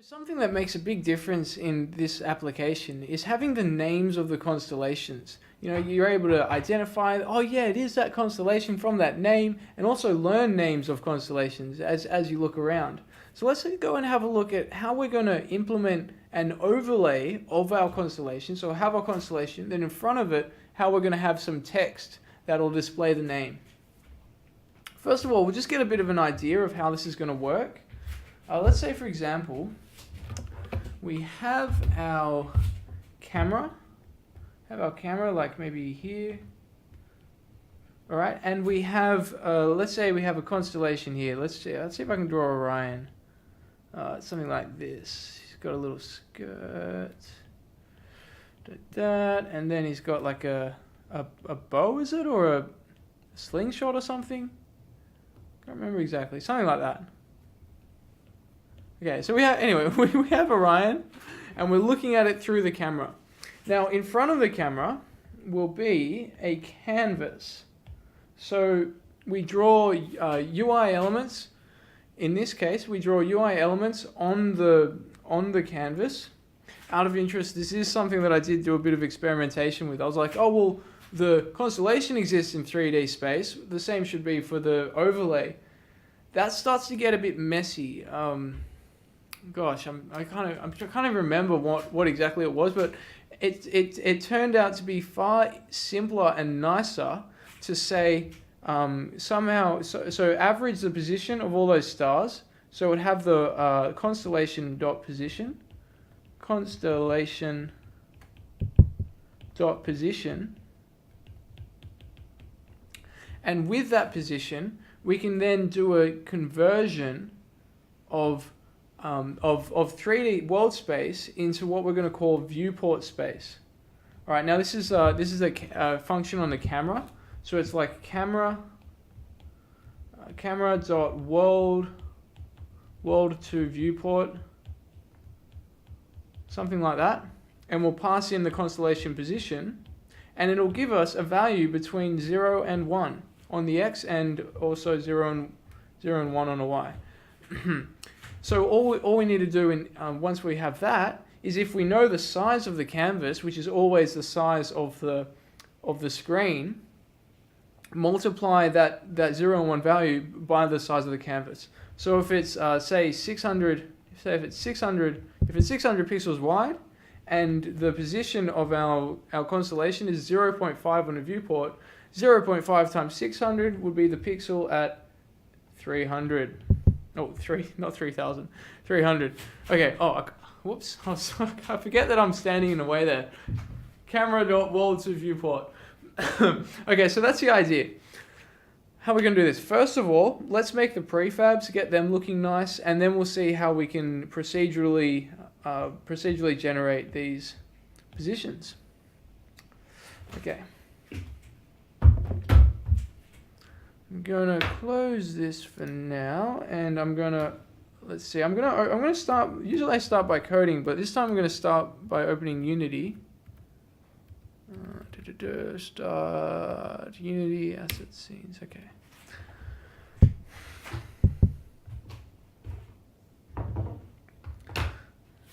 Something that makes a big difference in this application is having the names of the constellations. You know, you're able to identify, oh yeah, it is that constellation from that name, and also learn names of constellations as you look around. So let's go and have a look at how we're going to implement an overlay of our constellation. So have our constellation, then in front of it, how we're going to have some text that'll display the name. First of all, we'll just get a bit of an idea of how this is going to work. Let's say, for example, we have our camera. Like maybe here. All right, and we have, let's say we have a constellation here. Let's see if I can draw Orion. Something like this. He's got a little skirt. That, and then he's got like a bow, is it, or a slingshot or something? Can't remember exactly. Something like that. Okay, so we have Orion, and we're looking at it through the camera. Now, in front of the camera will be a canvas. So we draw UI elements. In this case, we draw UI elements on the canvas. Out of interest, this is something that I did do a bit of experimentation with. I was like, oh, well, the constellation exists in 3D space. The same should be for the overlay. That starts to get a bit messy. Gosh, I can't even remember what exactly it was, but it turned out to be far simpler and nicer to say somehow. So average the position of all those stars. So it would have the constellation dot position, and with that position, we can then do a conversion of 3D world space into what we're going to call viewport space. All right, now this is a function on the camera, so it's like camera dot world to viewport, something like that, and we'll pass in the constellation position, and it'll give us a value between 0 and 1 on the x, and also 0 and 1 on the y. So all we need to do once we have that is, if we know the size of the canvas, which is always the size of the screen, multiply that 0 and 1 value by the size of the canvas. So if it's say 600, if it's 600 pixels wide, and the position of our constellation is 0.5 on the viewport, 0.5 times 600 would be the pixel at 300. Oh, not 3,000. 300. Okay. Oh, whoops. I forget that I'm standing in the way there. Camera.world to viewport. Okay, so that's the idea. How are we going to do this? First of all, let's make the prefabs, get them looking nice, and then we'll see how we can procedurally generate these positions. Okay. I'm gonna close this for now, and I'm gonna start. Usually I start by coding, but this time I'm gonna start by opening Unity. Start Unity asset scenes. Okay.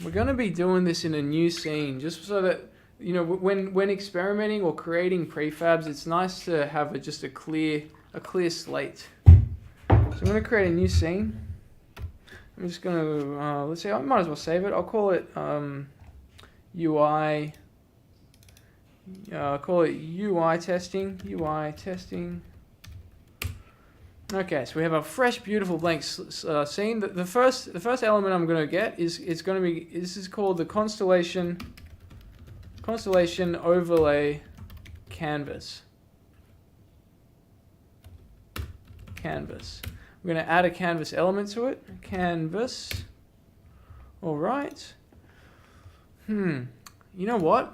We're gonna be doing this in a new scene, just so that, you know, when experimenting or creating prefabs, it's nice to have just a clear slate. So I'm going to create a new scene. I'm just going to, let's see, I might as well save it. I'll call it UI. I'll call it UI testing. Okay, so we have a fresh, beautiful blank scene. The first element I'm going to get is this is called the constellation overlay canvas. We're going to add a canvas element to it. Canvas. All right. You know what?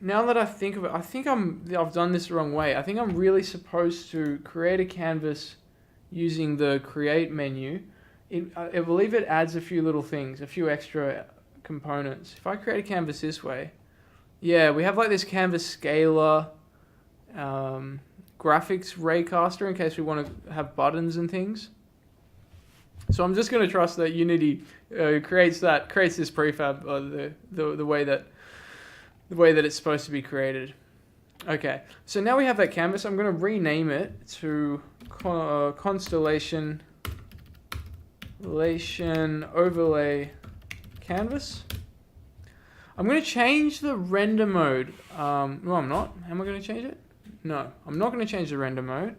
Now that I think of it, I think I've done this the wrong way. I think I'm really supposed to create a canvas using the create menu. I believe it adds a few little things, a few extra components. If I create a canvas this way, yeah, we have like this canvas scaler, graphics raycaster in case we want to have buttons and things. So I'm just going to trust that Unity creates this prefab the way that it's supposed to be created. Okay, so now we have that canvas. I'm going to rename it to Constellation Overlay Canvas. I'm going to change the render mode. No, I'm not. Am I going to change it? No, I'm not going to change the render mode.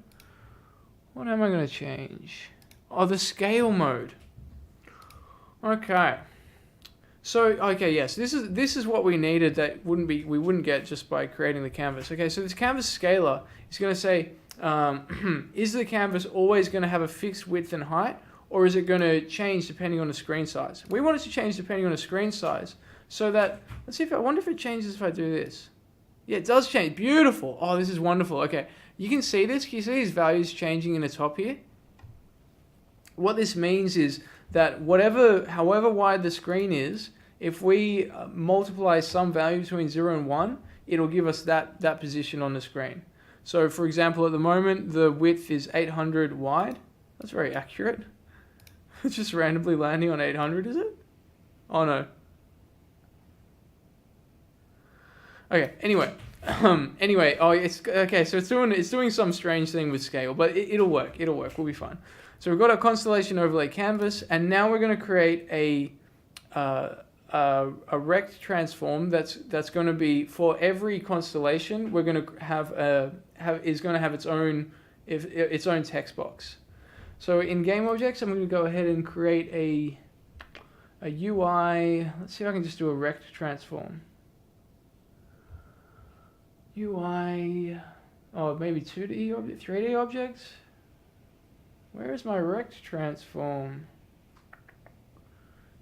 What am I going to change? Oh, the scale mode. Okay. So, okay, yes, this is what we needed that we wouldn't get just by creating the canvas. Okay, so this canvas scaler is going to say, is the canvas always going to have a fixed width and height, or is it going to change depending on the screen size? We want it to change depending on the screen size, so that, let's see if I wonder if it changes if I do this. Yeah, it does change. Beautiful. Oh, this is wonderful. Okay, you can see this. Can you see these values changing in the top here? What this means is that however wide the screen is, if we multiply some value between 0 and 1, it'll give us that position on the screen. So for example, at the moment, the width is 800 wide. That's very accurate. It's just randomly landing on 800, is it? Oh no. Okay, anyway. Oh, it's okay, so it's doing some strange thing with scale, but it'll work. We'll be fine. So we've got our Constellation Overlay Canvas, and now we're going to create a Rect transform that's going to be for every constellation. We're going to have its own text box. So in Game Objects, I'm going to go ahead and create a UI. Let's see if I can just do a Rect transform. UI. Oh, maybe 2D object, 3D objects. Where is my Rect transform?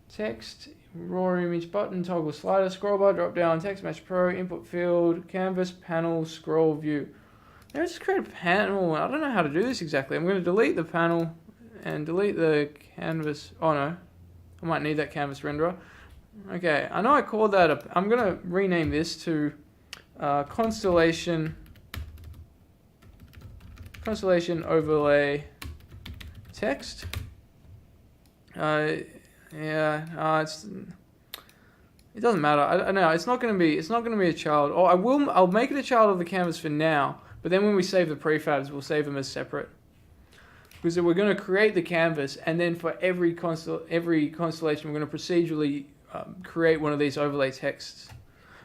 Text, raw image button, toggle slider, scroll bar, drop down, text mesh pro, input field, canvas, panel, scroll view. Let's just create a panel. I don't know how to do this exactly. I'm going to delete the panel and delete the canvas. Oh no, I might need that canvas renderer. Okay, I know I called that I'm going to rename this to Constellation Overlay Text. It doesn't matter. I know it's not going to be a child. Oh, I'll make it a child of the canvas for now. But then when we save the prefabs, we'll save them as separate. Because we're going to create the canvas, and then for every constellation, we're going to procedurally create one of these overlay texts.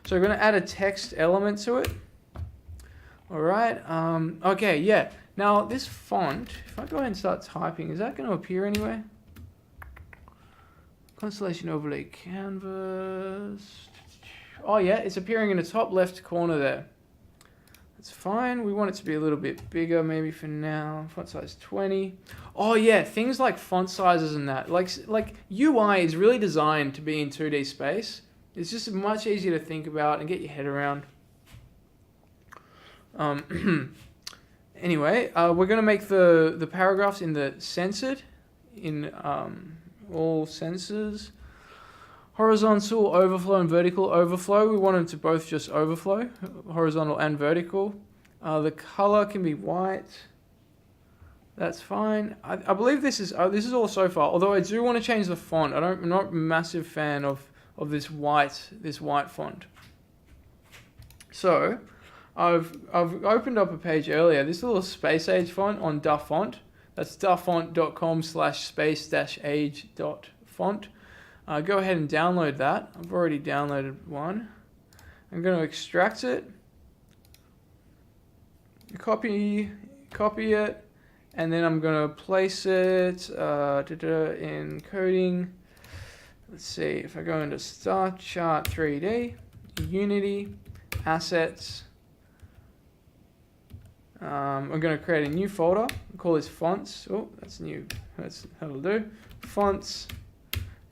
So we're going to add a text element to it. All right. Okay. Yeah. Now this font, if I go ahead and start typing, is that going to appear anywhere? Constellation Overlay Canvas. Oh yeah, it's appearing in the top left corner there. That's fine. We want it to be a little bit bigger maybe for now. Font size 20. Oh yeah, things like font sizes and that. Like UI is really designed to be in 2D space. It's just much easier to think about and get your head around. Anyway, we're going to make the paragraphs in the censored, in all sensors. Horizontal overflow and vertical overflow. We want them to both just overflow, horizontal and vertical. The color can be white. That's fine. I believe this is all so far. Although I do want to change the font. I'm not a massive fan of this white font. So I've opened up a page earlier. This little space age font on DaFont. That's dafont.com/space-age.font. Go ahead and download that. I've already downloaded one. I'm going to extract it, copy it, and then I'm going to place it in coding. Let's see, if I go into Starchart 3D, Unity, Assets, I'm going to create a new folder. I'll call this Fonts. Oh, that's new. That'll do. Fonts.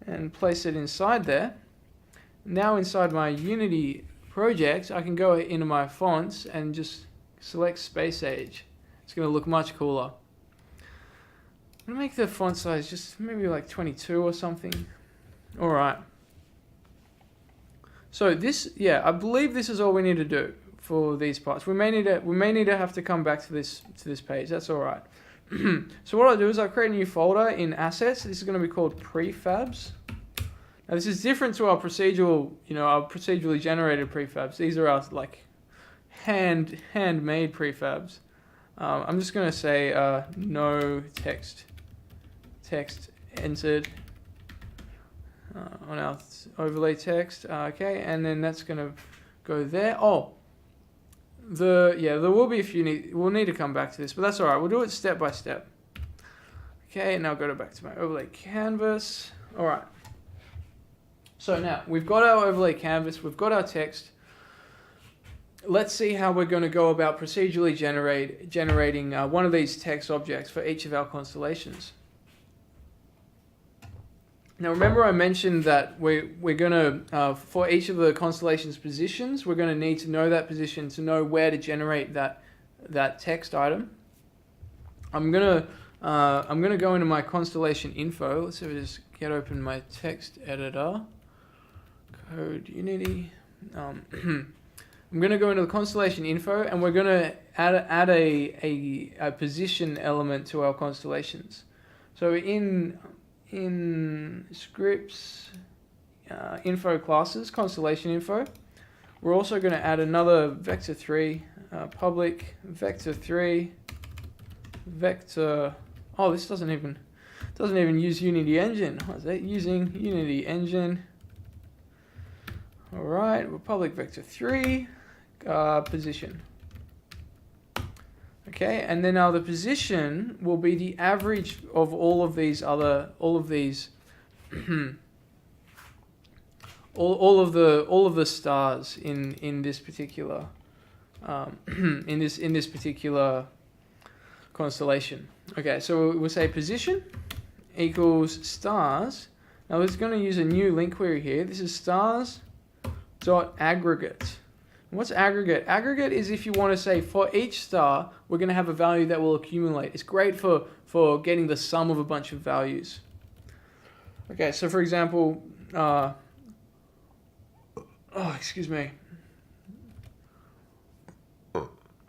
And place it inside there. Now inside my Unity project, I can go into my fonts and just select Space Age. It's going to look much cooler. I'm going to make the font size just maybe like 22 or something. Alright. So this, yeah, I believe this is all we need to do for these parts. We may need to have to come back to this page. That's alright. So what I'll do is I'll create a new folder in Assets. This is going to be called Prefabs. Now this is different to our procedural, our procedurally generated prefabs. These are our like handmade prefabs. I'm just going to say no text entered on our overlay text. Okay, and then that's going to go there. Oh, there will be a few. We'll need to come back to this, but that's all right. We'll do it step by step. Okay, now go back to my overlay canvas. All right. So now we've got our overlay canvas. We've got our text. Let's see how we're going to go about procedurally generating one of these text objects for each of our constellations. Now remember I mentioned that we're going to, for each of the constellation's positions, we're going to need to know that position to know where to generate that text item. I'm going to go into my constellation info. Let's see if I just get open my text editor. Code Unity. I'm going to go into the constellation info, and we're going to add a position element to our constellations. So in scripts, info classes, constellation info, we're also going to add another vector3, public vector3 vector. Oh, this doesn't even use Unity Engine. What is that? Using Unity Engine. All right, we're public vector3 position. Okay, and then now the position will be the average of all of these all of the stars in this particular in this particular constellation. Okay, so we'll say position equals stars. Now we're going to use a new link query here. This is stars dot aggregate. What's aggregate? Aggregate is if you want to say for each star, we're going to have a value that will accumulate. It's great for getting the sum of a bunch of values. Okay, so for example, excuse me.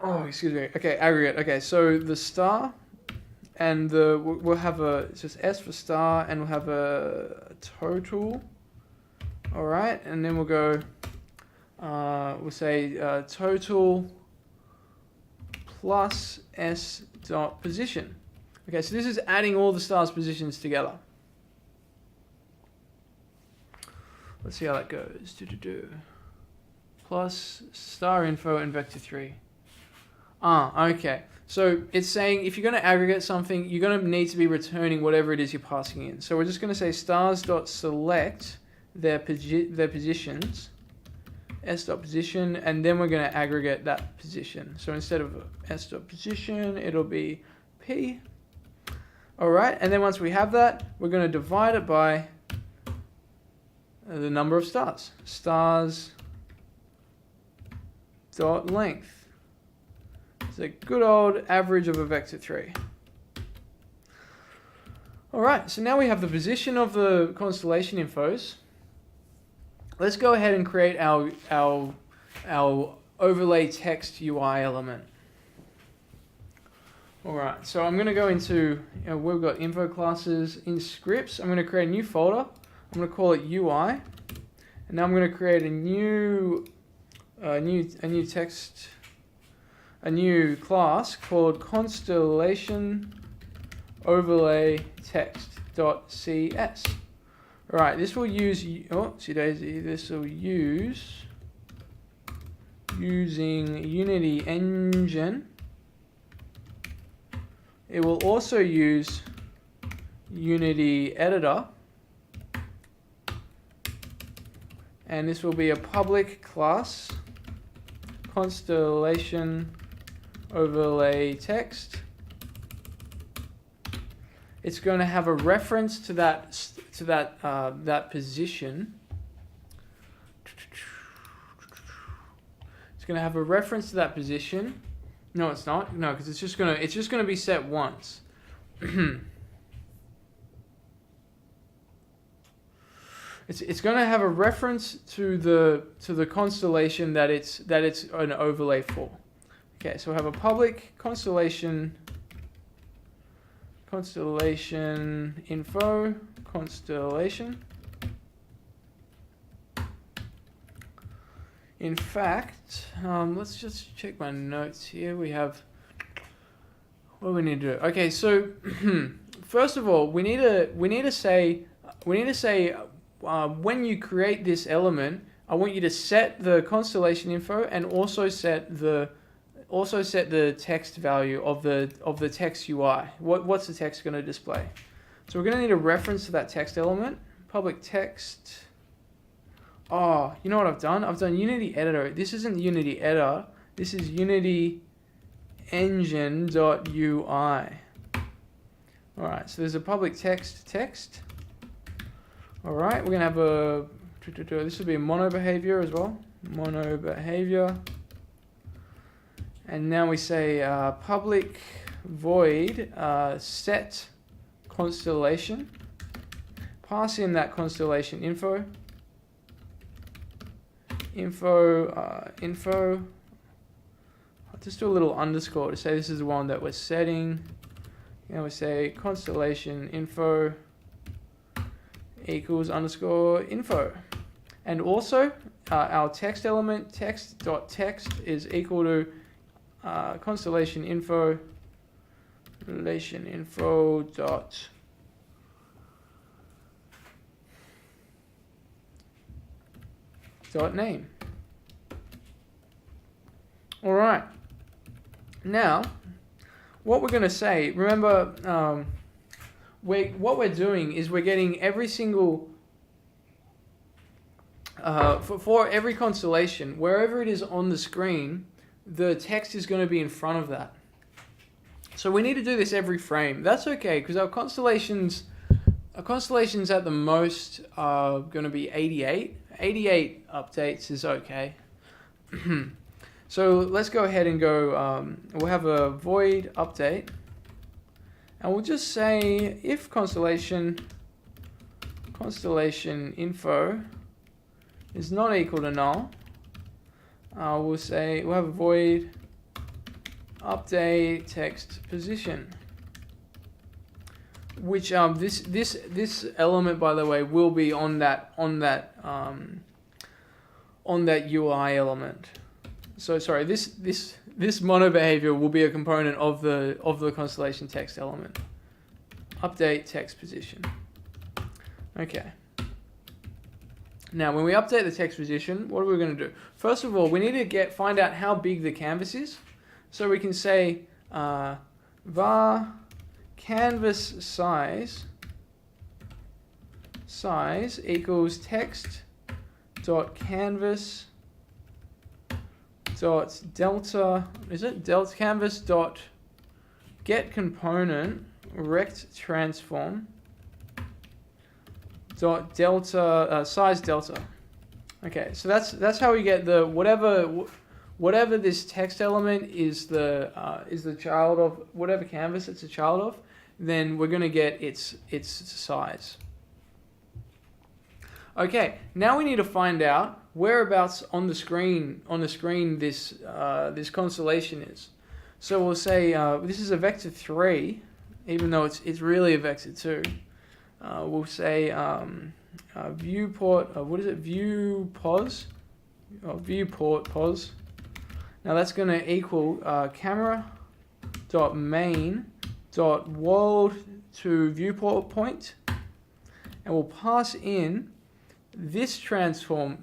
Okay, aggregate. Okay, so the star and we'll have it's just S for star, and we'll have a total. All right, and then we'll go. We'll say total plus S dot position. Okay, so this is adding all the stars' positions together. Let's see how that goes. Plus star info and vector3. Okay. So it's saying if you're going to aggregate something, you're going to need to be returning whatever it is you're passing in. So we're just going to say stars dot select their positions. S.position, and then we're going to aggregate that position. So instead of S.position, it'll be P. Alright, and then once we have that, we're going to divide it by the number of stars. Stars dot length. It's a good old average of a vector3. Alright, so now we have the position of the constellation infos. Let's go ahead and create our overlay text UI element. All right, so I'm going to go into, we've got info classes in scripts. I'm going to create a new folder. I'm going to call it UI, and now I'm going to create a new class called Constellation Overlay Text.cs. Right, this will use, this will use using Unity Engine. It will also use Unity Editor. And this will be a public class, Constellation Overlay Text. It's going to have a reference to that position. It's going to have a reference to that position. No, it's not. No, because it's just going to be set once. It's going to have a reference to the constellation that it's an overlay for. Okay, so we have a public constellation info constellation. In fact, let's just check my notes here. We have, what do we need to do? Okay, so first of all, we need to say when you create this element, I want you to set the constellation info and also set the text value of the text UI. What's the text going to display? So we're going to need a reference to that text element. Public text. Oh, you know what I've done? I've done Unity Editor. This isn't Unity Editor. This is Unity Engine.ui. Alright, so there's a public text. Alright, we're going to have a... This would be a mono behavior as well. Mono behavior. And now we say public void set constellation. Pass in that constellation info. Info. I'll just do a little underscore to say this is the one that we're setting. And we say constellation info equals underscore info. And also our text element text.text is equal to constellation info dot name. All right. Now, what we're going to say, remember, what we're doing is we're getting every single, for every constellation, wherever it is on the screen, the text is going to be in front of that. So we need to do this every frame. That's okay, because our constellations at the most are going to be 88. 88 updates is okay. So let's go ahead and go, we'll have a void update. And we'll just say if constellation info is not equal to null, we'll have a void update text position. Which this element, by the way, will be on that UI element. So sorry, this mono behavior will be a component of the constellation text element. Update text position. Okay. Now, when we update the text position, what are we going to do? First of all, we need to find out how big the canvas is. So we can say var canvas size equals text dot canvas dot delta canvas dot get component rect transform dot delta size delta. Okay, so that's how we get the whatever this text element is the child of, whatever canvas it's a child of, then we're going to get its size. Okay, now we need to find out whereabouts on the screen this constellation is. So we'll say this is a vector 3, even though it's really a vector 2. We'll say viewport. What is it? View pos. Viewport pos. Now that's going to equal camera dot main dot world to viewport point, and we'll pass in this transform.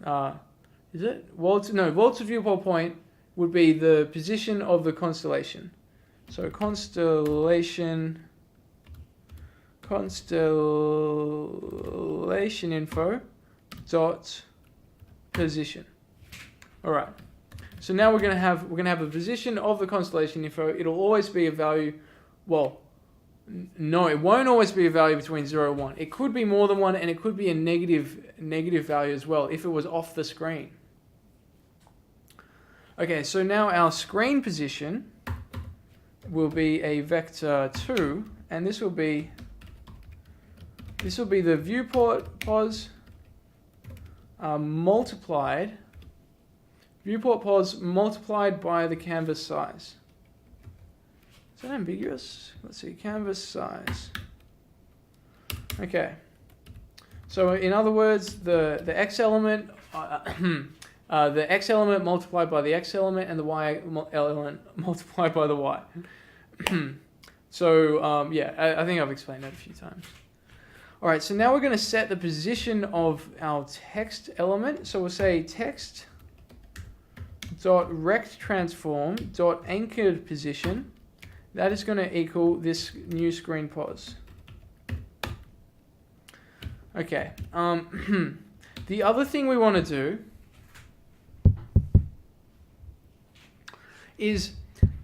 Is it world to viewport point would be the position of the constellation. So constellation info dot position. All right. So now we're gonna have a position of the constellation info. It'll always be a value. Well, no, it won't always be a value between 0 and 1. It could be more than 1, and it could be a negative value as well if it was off the screen. Okay, so now our screen position will be a vector 2, and this will be the viewport pos multiplied by the canvas size. Is that ambiguous? Let's see, canvas size. Okay. So in other words, the X element, the x element multiplied by the x element and the y element multiplied by the y. So yeah, I think I've explained that a few times. All right, so now we're going to set the position of our text element. So we'll say text dot rect transform dot anchored position. That is going to equal this new screen pos. Okay. The other thing we want to do is,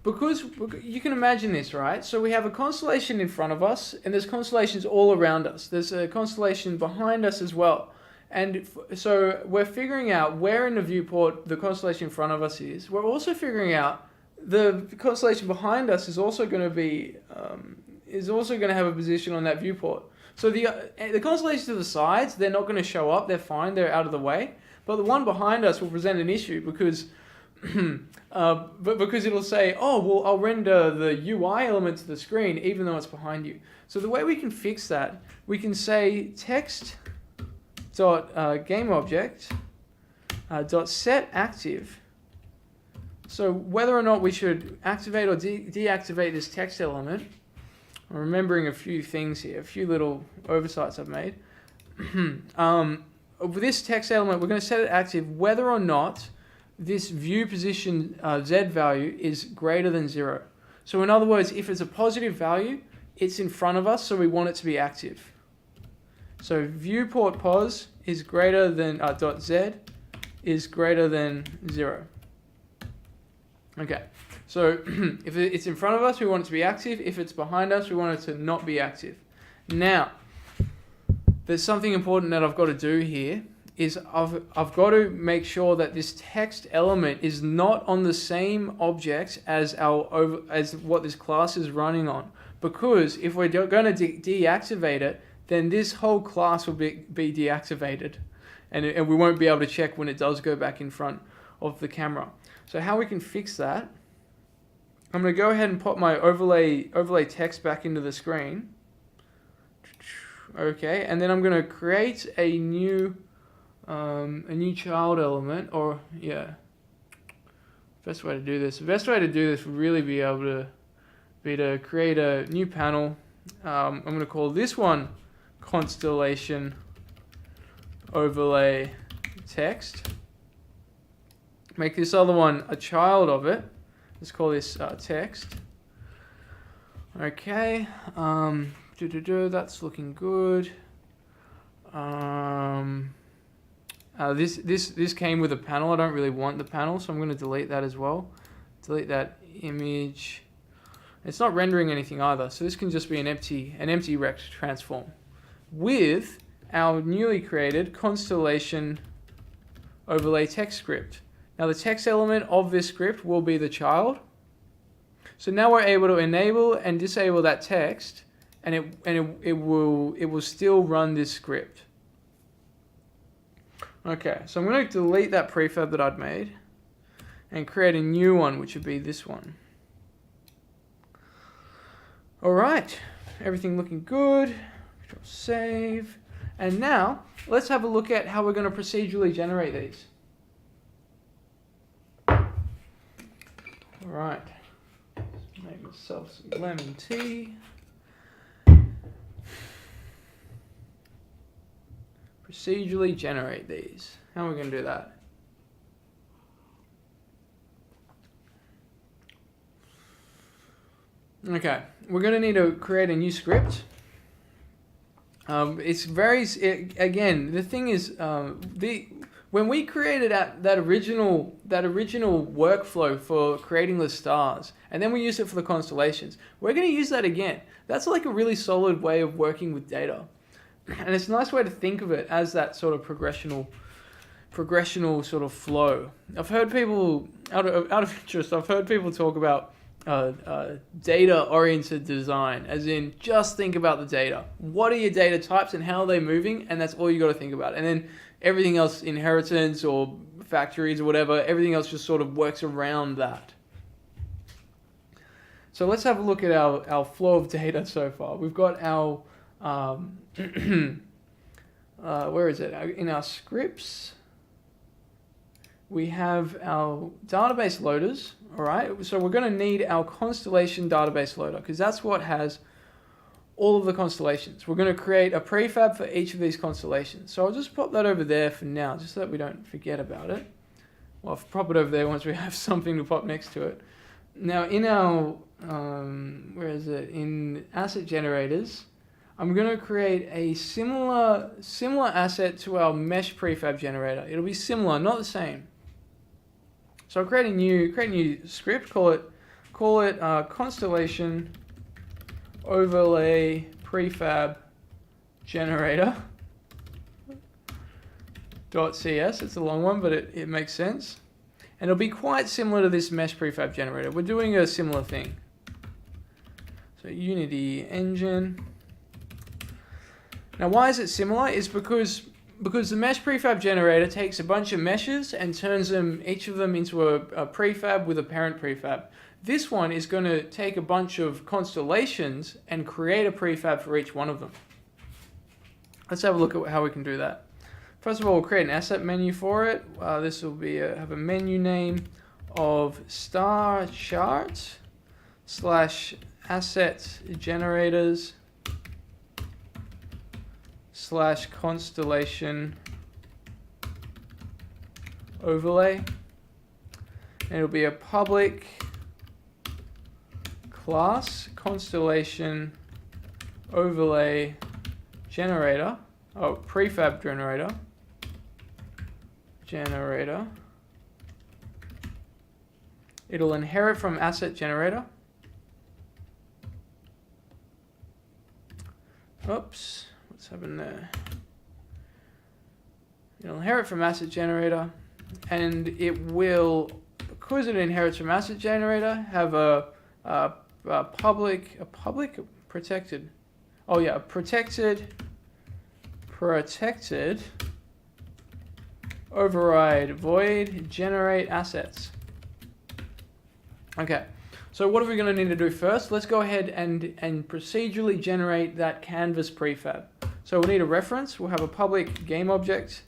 because you can imagine this, right? So we have a constellation in front of us, and there's constellations all around us. There's a constellation behind us as well. And so we're figuring out where in the viewport the constellation in front of us is. We're also figuring out the constellation behind us is also going to be have a position on that viewport. So the constellations to the sides, they're not going to show up. They're fine. They're out of the way. But the one behind us will present an issue because because it'll say, oh, well, I'll render the UI element to the screen even though it's behind you. So the way we can fix that, we can say text dot game object dot set active. So whether or not we should activate or deactivate this text element, I'm remembering a few things here, a few little oversights I've made. With this text element, we're going to set it active whether or not this view position Z value is greater than 0. So in other words, if it's a positive value, it's in front of us, so we want it to be active. So viewport pos is greater than dot Z is greater than 0. Okay, so if it's in front of us, we want it to be active. If it's behind us, we want it to not be active. Now, there's something important that I've got to do here, is I've got to make sure that this text element is not on the same object as what this class is running on. Because if we're going to deactivate it, then this whole class will be deactivated, and we won't be able to check when it does go back in front of the camera. So how we can fix that, I'm going to go ahead and pop my overlay text back into the screen. Okay, and then I'm going to create a new child element, or yeah, best way to do this. The best way to do this would really be to create a new panel. I'm going to call this one Constellation overlay text. Make this other one a child of it. Let's call this text. Okay, that's looking good. This came with a panel. I don't really want the panel, so I'm going to delete that as well. Delete that image. It's not rendering anything either, so this can just be an empty rect transform with our newly created Constellation overlay text script. Now the text element of this script will be the child. So now we're able to enable and disable that text, and it will still run this script. Okay, so I'm going to delete that prefab that I'd made and create a new one, which would be this one. All right, everything looking good. Control save. And now let's have a look at how we're going to procedurally generate these. All right, make myself some lemon tea. Procedurally generate these. How are we going to do that? Okay, we're going to need to create a new script. Again, the thing is, when we created that original workflow for creating the stars, and then we used it for the constellations, we're going to use that again. That's like a really solid way of working with data. And it's a nice way to think of it as that sort of progressional sort of flow. I've heard people, out of interest, I've heard people talk about data-oriented design, as in just think about the data. What are your data types and how are they moving? And that's all you got to think about. And then everything else, inheritance or factories or whatever, everything else just sort of works around that. So let's have a look at our flow of data so far. We've got our where is it? In our scripts, we have our database loaders, all right? So we're going to need our Constellation database loader because that's what has all of the constellations. We're going to create a prefab for each of these constellations. So I'll just pop that over there for now, just so that we don't forget about it. Well, I'll pop it over there once we have something to pop next to it. Now in our, where is it? In asset generators, I'm going to create a similar asset to our mesh prefab generator. It'll be similar, not the same. So I'll create a new script. Call it Constellation overlay prefab generator .cs. It's a long one, but it makes sense. And it'll be quite similar to this mesh prefab generator. We're doing a similar thing. So Unity engine. Now why is it similar? It's because the mesh prefab generator takes a bunch of meshes and turns each of them into a prefab with a parent prefab. This one is going to take a bunch of constellations and create a prefab for each one of them. Let's have a look at how we can do that. First of all, we'll create an asset menu for it. This will be have a menu name of Starchart / asset generators / constellation overlay. And it'll be a public class constellation overlay generator. Oh, prefab generator. It'll inherit from asset generator. Oops, what's happened there? It'll inherit from asset generator, and it will, because it inherits from asset generator, have a protected override void generate assets. Okay, so what are we going to need to do first? Let's go ahead and procedurally generate that Canvas prefab. So we'll need a reference. We'll have a public game object,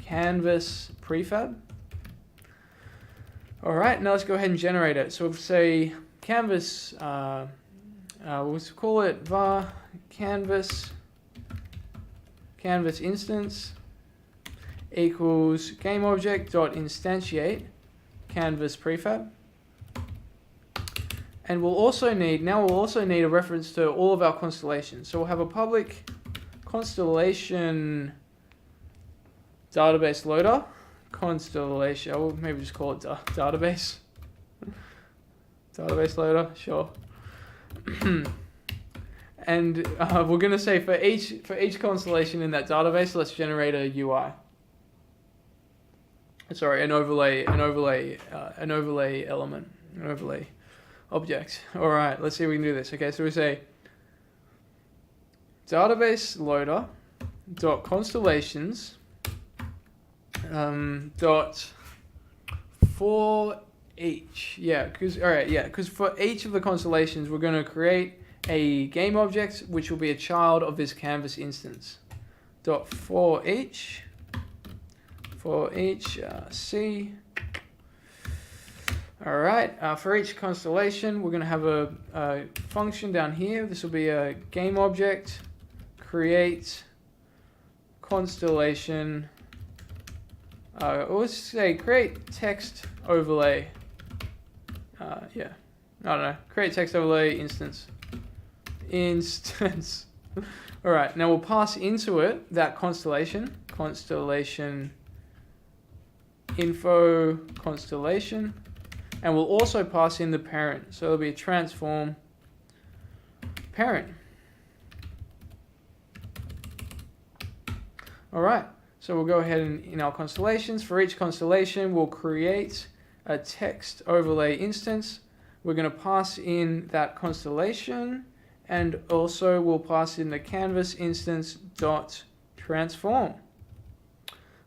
Canvas prefab. All right, now let's go ahead and generate it. So we'll say Canvas, we'll call it var Canvas instance equals game object dot instantiate Canvas prefab. And we'll also need a reference to all of our constellations. So we'll have a public Constellation database loader. Constellation, I will maybe just call it database. Database loader, sure. And we're going to say for each constellation in that database, let's generate a UI. Sorry, an overlay element, an overlay object. All right, let's see if we can do this. Okay, so we say database loader dot constellations dot for each. Because for each of the constellations, we're going to create a game object which will be a child of this Canvas instance. Dot for each C. All right, for each constellation, we're going to have a function down here. This will be a game object create constellation. Let's say create text overlay. Create text overlay instance. All right, now we'll pass into it that constellation info constellation, and we'll also pass in the parent. So it'll be a transform parent. All right, so we'll go ahead and in our constellations, for each constellation, we'll create a text overlay instance. We're going to pass in that constellation, and also we'll pass in the Canvas instance dot transform.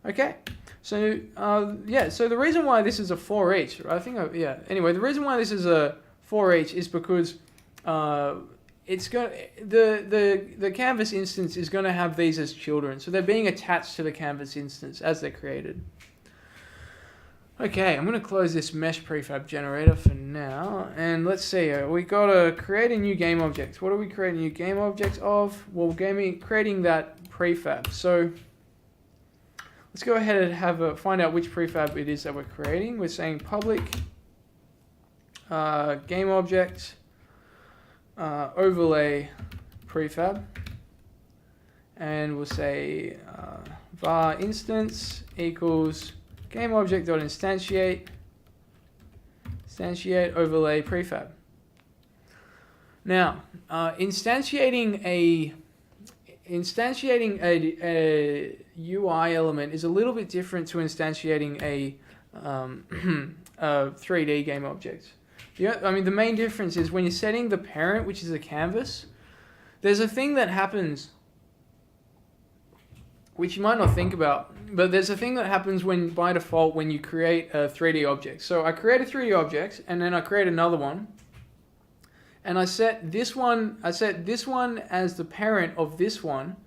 Okay, so so the reason why this is a for each, anyway, the reason why this is a for each is because it's going the Canvas instance is going to have these as children, so they're being attached to the Canvas instance as they're created. Okay, I'm going to close this mesh prefab generator for now, and let's see, we got to create a new game object. What do we create a new game object of? Well, creating that prefab. So let's go ahead and find out which prefab it is that we're creating. We're saying public game object overlay prefab, and we'll say var instance equals game object dot instantiate overlay prefab. Now, instantiating a UI element is a little bit different to instantiating a 3D game object. I mean, the main difference is when you're setting the parent, which is a canvas, there's a thing that happens which you might not think about, but there's a thing that happens by default when you create a 3D object. So I create a 3D object, and then I create another one, and I set this one as the parent of this one.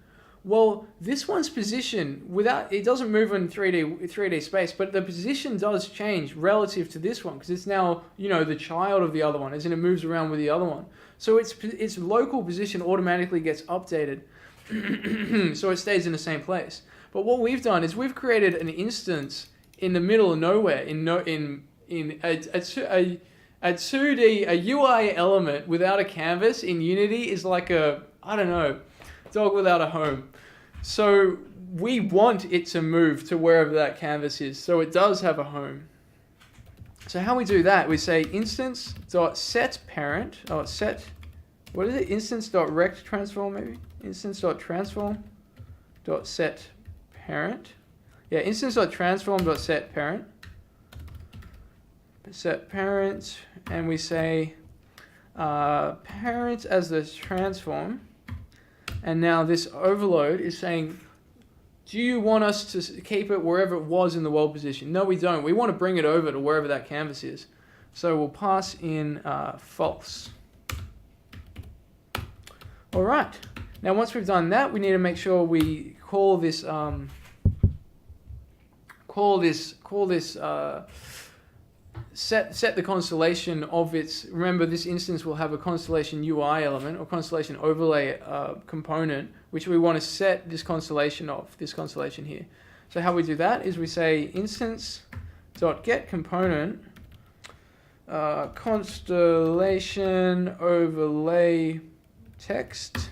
Well, this one's position, it doesn't move in 3D space, but the position does change relative to this one, because it's now, the child of the other one, as in it moves around with the other one. So its local position automatically gets updated. So it stays in the same place. But what we've done is we've created an instance in the middle of nowhere in a 2D, a UI element without a canvas in Unity is like a, I don't know, dog without a home. So we want it to move to wherever that canvas is, so it does have a home. So how we do that, we say instance.setParent, what is it? Instance.rect transform, maybe? Instance.transform.setParent. Yeah, instance.transform.setParent. Set parent, and we say parent as the transform. And now this overload is saying, do you want us to keep it wherever it was in the world position? No, we don't. We want to bring it over to wherever that canvas is. So we'll pass in false. All right. Now, once we've done that, we need to make sure we call this set the constellation of its. Remember, this instance will have a Constellation UI element or Constellation overlay component, which we want to set this constellation of, this constellation here. So how we do that is we say instance.getComponent constellation overlay text.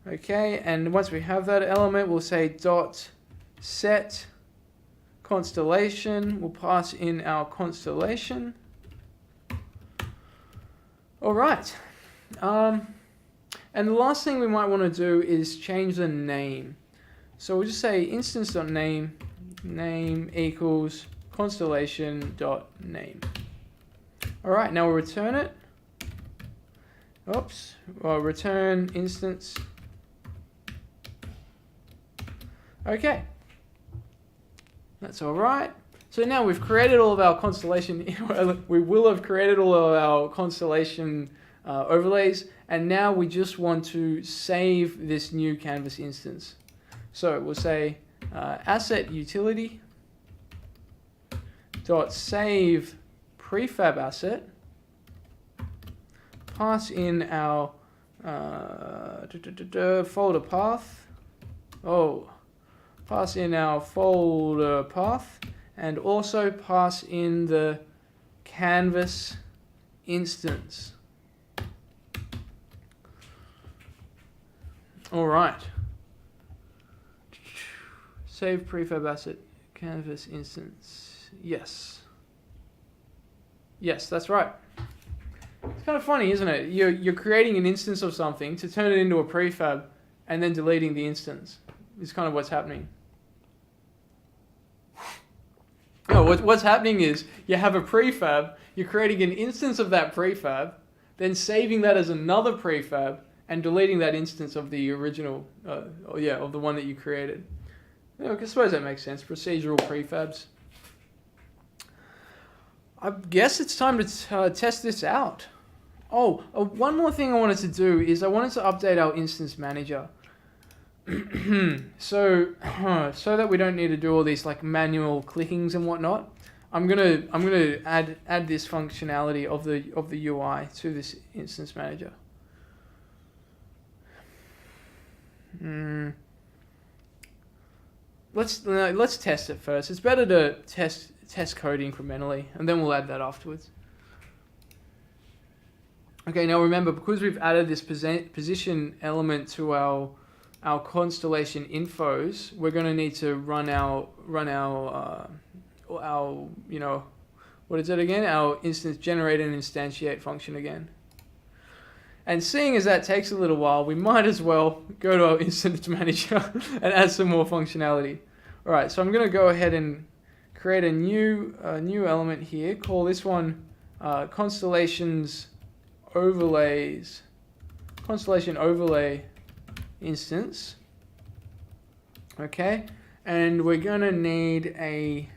Okay, and once we have that element, we'll say dot set constellation. We'll pass in our constellation. All right. And the last thing we might want to do is change the name. So we'll just say instance.name equals constellation.name. All right, now we'll return it. Oops. Well, return instance. Okay. That's all right. So now we've created all of our constellation. We will have created all of our constellation overlays, and now we just want to save this new canvas instance. So we'll say asset utility dot save prefab asset. Pass in our folder path. Pass in our folder path, and also pass in the canvas instance. All right. Save prefab asset canvas instance. Yes. Yes, that's right. It's kind of funny, isn't it? You're creating an instance of something to turn it into a prefab and then deleting the instance. Is kind of what's happening. No, what's happening is you have a prefab, you're creating an instance of that prefab, then saving that as another prefab, and deleting that instance of the original, of the one that you created. I suppose that makes sense. Procedural prefabs. I guess it's time to test this out. One more thing I wanted to do is I wanted to update our instance manager. so that we don't need to do all these like manual clickings and whatnot, I'm gonna add this functionality of the UI to this instance manager. Let's test it first. It's better to test code incrementally, and then we'll add that afterwards. Okay, now remember, because we've added this position element to our constellation infos, we're going to need to run our you know, what is it again? Our instance generate and instantiate function again. And seeing as that takes a little while, we might as well go to our instance manager and add some more functionality. All right, so I'm going to go ahead and create a new element here. Call this one constellations overlays, constellation overlay instance. Okay, and we're going to need a,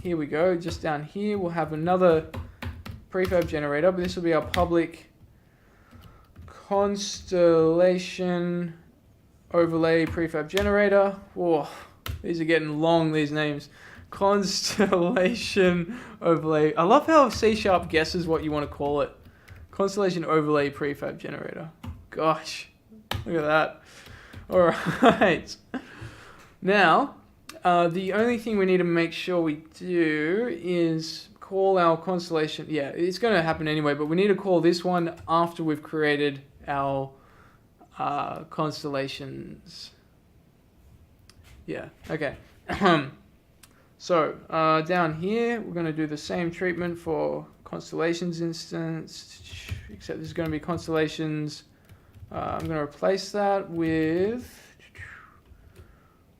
here we go, just down here we'll have another prefab generator, but this will be our public constellation overlay prefab generator. Whoa, these are getting long, these names. Constellation overlay. I love how C# guesses what you want to call it. Constellation overlay prefab generator. Gosh, look at that. All right. Now, the only thing we need to make sure we do is call our constellation. Yeah, it's going to happen anyway, but we need to call this one after we've created our constellations. Yeah, okay. So down here, we're going to do the same treatment for constellations instance, except this is going to be constellations. I'm going to replace that with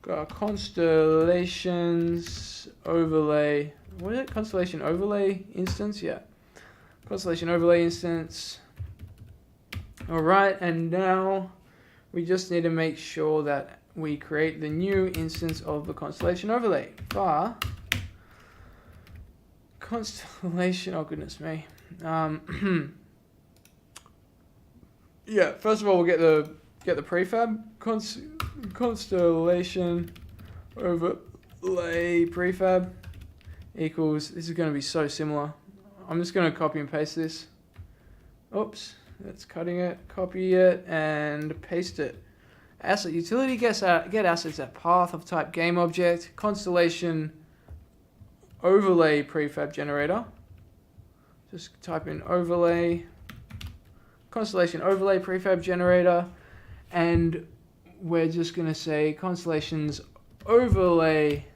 constellations overlay. What is it? Constellation overlay instance? Yeah. Constellation overlay instance. Alright, and now we just need to make sure that we create the new instance of the constellation overlay. Var constellation, oh goodness me. Yeah, first of all we'll get the prefab constellation overlay prefab equals, this is going to be so similar. I'm just going to copy and paste this. Oops, that's cutting it, copy it and paste it. Asset utility get assets at path of type game object constellation overlay prefab generator. Just type in overlay constellation overlay prefab generator, and we're just going to say constellations overlay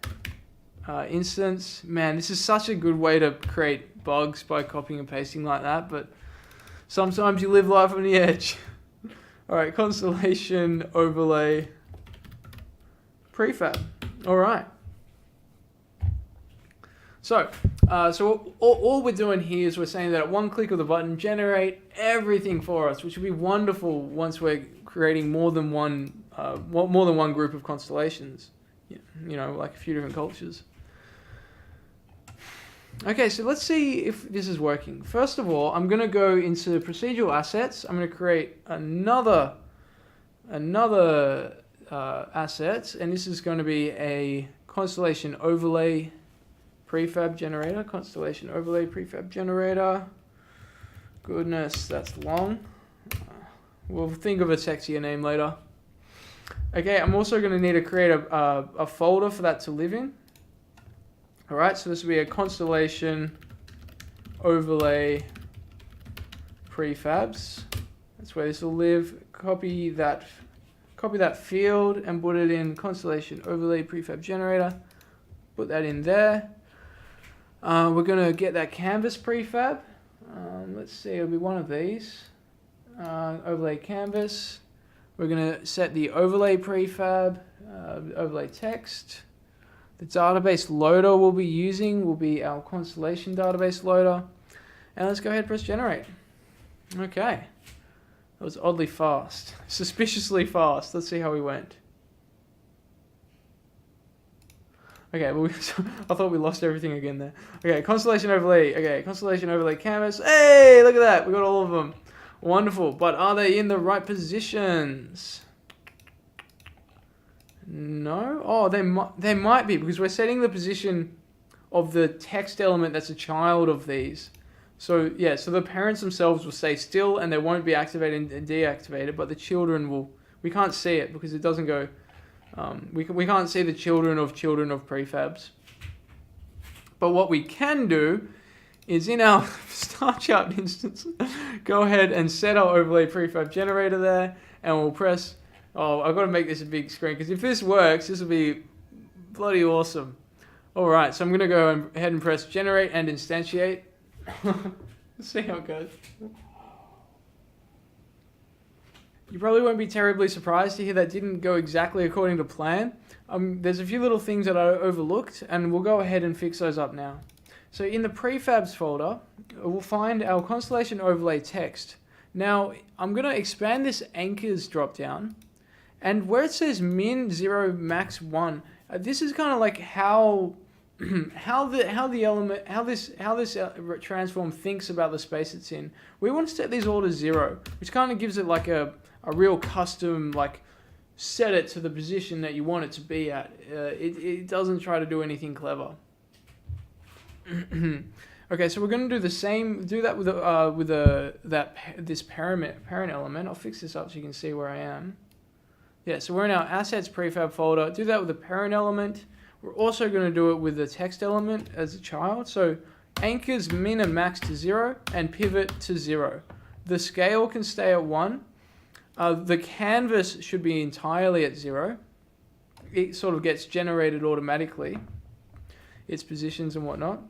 instance. Man, this is such a good way to create bugs by copying and pasting like that, but sometimes you live life on the edge. Alright, constellation overlay prefab. Alright. So all we're doing here is we're saying that at one click of the button, generate everything for us, which would be wonderful once we're creating more than one group of constellations. You know, like a few different cultures. Okay, so let's see if this is working. First of all, I'm going to go into procedural assets. I'm going to create another asset, and this is going to be a constellation overlay prefab generator. Constellation overlay prefab generator. Goodness, that's long. We'll think of a sexier name later. Okay, I'm also going to need to create a folder for that to live in. Alright, so this will be a constellation overlay prefabs. That's where this will live. Copy that field and put it in constellation overlay prefab generator. Put that in there. We're going to get that canvas prefab. Let's see, it'll be one of these. Overlay canvas. We're going to set the overlay prefab, overlay text. The database loader we'll be using will be our Constellation database loader. And let's go ahead and press generate. Okay. That was oddly fast. Suspiciously fast. Let's see how we went. Okay, well, I thought we lost everything again there. Okay, Constellation overlay. Okay, Constellation overlay canvas. Hey, look at that. We got all of them. Wonderful. But are they in the right positions? No? Oh, they might be, because we're setting the position of the text element that's a child of these. So yeah, so the parents themselves will stay still and they won't be activated and deactivated, but the children will, we can't see it because it doesn't go, we can't see the children of prefabs. But what we can do is in our Starchart instance, go ahead and set our overlay prefab generator there, and we'll press, oh, I've got to make this a big screen, because if this works, this will be bloody awesome. All right, so I'm going to go ahead and press generate and instantiate. Let's see how it goes. You probably won't be terribly surprised to hear that didn't go exactly according to plan. There's a few little things that I overlooked, and we'll go ahead and fix those up now. So in the prefabs folder, we'll find our Constellation overlay text. Now, I'm going to expand this anchors dropdown, and where it says min 0, max 1, this is kind of like how this transform thinks about the space it's in. We want to set these all to 0, which kind of gives it like a real custom, like, set it to the position that you want it to be at. It doesn't try to do anything clever. Okay, so we're going to do the same. Do that with this parent element. I'll fix this up so you can see where I am. Yeah, so we're in our assets prefab folder. Do that with the parent element. We're also going to do it with the text element as a child. So anchors min and max to 0 and pivot to 0. The scale can stay at 1. The canvas should be entirely at 0. It sort of gets generated automatically, its positions and whatnot.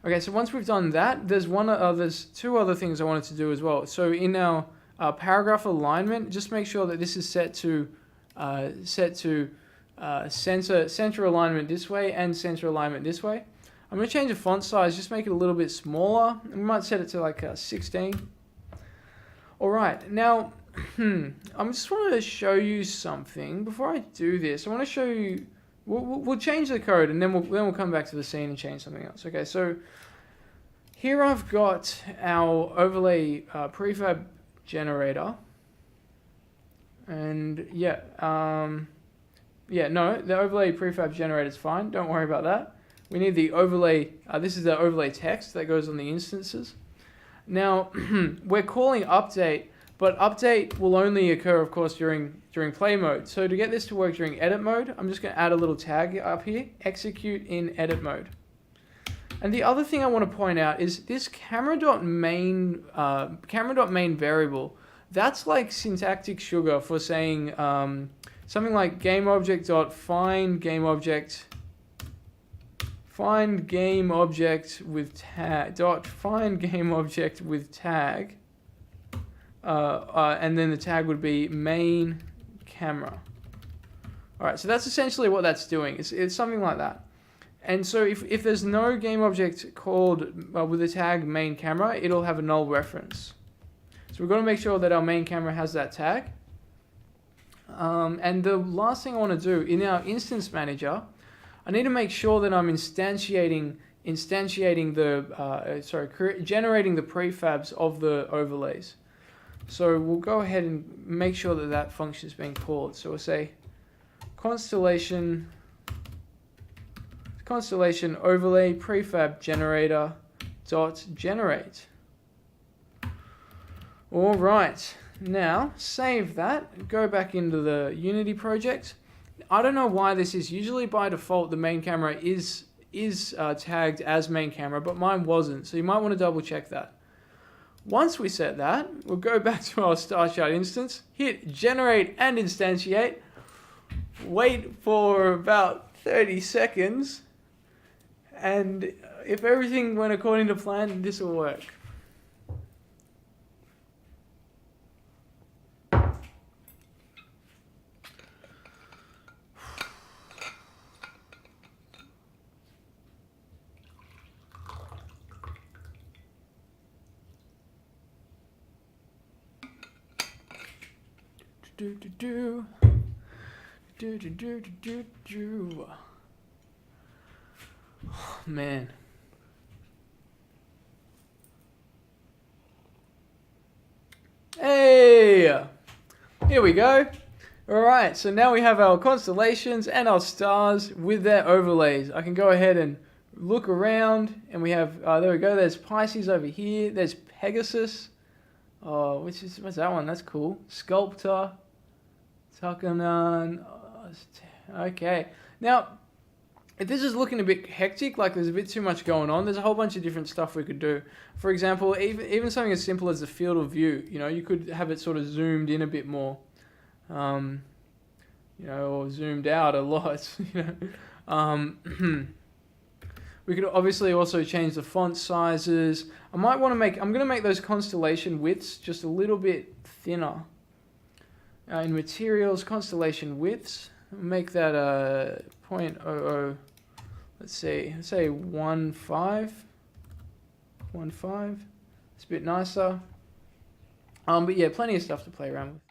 Okay, so once we've done that, there's two other things I wanted to do as well. So in our paragraph alignment, just make sure that this is set to center alignment this way and center alignment this way. I'm going to change the font size, just make it a little bit smaller. We might set it to like 16. All right, now I just want to show you something. Before I do this, I want to show you. We'll change the code, and then we'll come back to the scene and change something else. Okay, so here I've got our overlay prefab generator, and the overlay prefab generator is fine. Don't worry about that. We need the overlay. This is the overlay text that goes on the instances. Now we're calling update, but update will only occur, of course, during play mode. So to get this to work during edit mode, I'm just going to add a little tag up here, execute in edit mode. And the other thing I want to point out is this camera.main variable. That's like syntactic sugar for saying something like GameObject.find GameObject. Find game object with tag. Find game object with tag. And then the tag would be main camera. All right, so that's essentially what that's doing. It's something like that. And so if there's no game object called with the tag main camera, it'll have a null reference. So we're going to make sure that our main camera has that tag. And the last thing I want to do in our instance manager, I need to make sure that I'm generating the prefabs of the overlays. So we'll go ahead and make sure that that function is being called. So we'll say Constellation overlay prefab generator dot generate. All right, now save that. Go back into the Unity project. I don't know why this is. Usually by default the main camera is tagged as main camera, but mine wasn't. So you might want to double check that. Once we set that, we'll go back to our Starchart instance, hit generate and instantiate, wait for about 30 seconds, and if everything went according to plan, this will work. Oh, man. Hey! Here we go. Alright, so now we have our constellations and our stars with their overlays. I can go ahead and look around, and we have, there we go, there's Pisces over here, there's Pegasus, what's that one? That's cool. Sculptor, Tuckanan, okay. Now, if this is looking a bit hectic, like there's a bit too much going on, there's a whole bunch of different stuff we could do. For example, even something as simple as the field of view, you could have it sort of zoomed in a bit more, or zoomed out a lot, We could obviously also change the font sizes. I'm going to make those constellation widths just a little bit thinner. In materials, constellation widths, make that 0.00, let's say 1.5. It's a bit nicer. But yeah, plenty of stuff to play around with.